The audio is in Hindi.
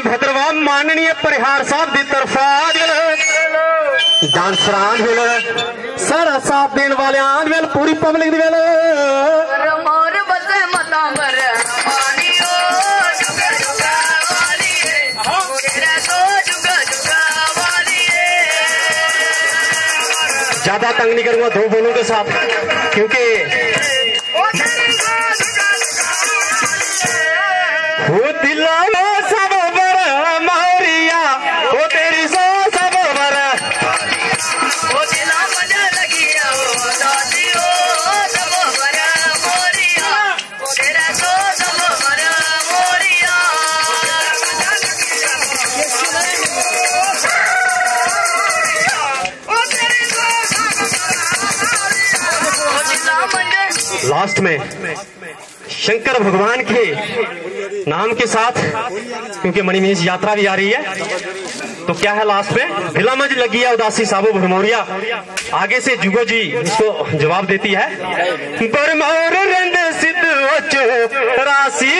भद्रवान माननीय परिहार साहब की तरफा डांसरान सारा साथ देने वाले आन पूरी पब्लिक ज्यादा तंग नहीं करूंगा दो बोलों के साथ, क्योंकि वो दिला सब बर मारिया वो तेरी सो सब बर वो दिला मजा लगिया वो दादियो सब बर मोरिया वो तेरा सो सब बर मोरिया लास्ट में शंकर भगवान के नाम के साथ, क्योंकि मणिमेश यात्रा भी आ रही है, तो क्या है लास्ट में भिला मज लगी है उदासी साबो भरमौरिया। आगे से जुगो जी इसको जवाब देती है, राशि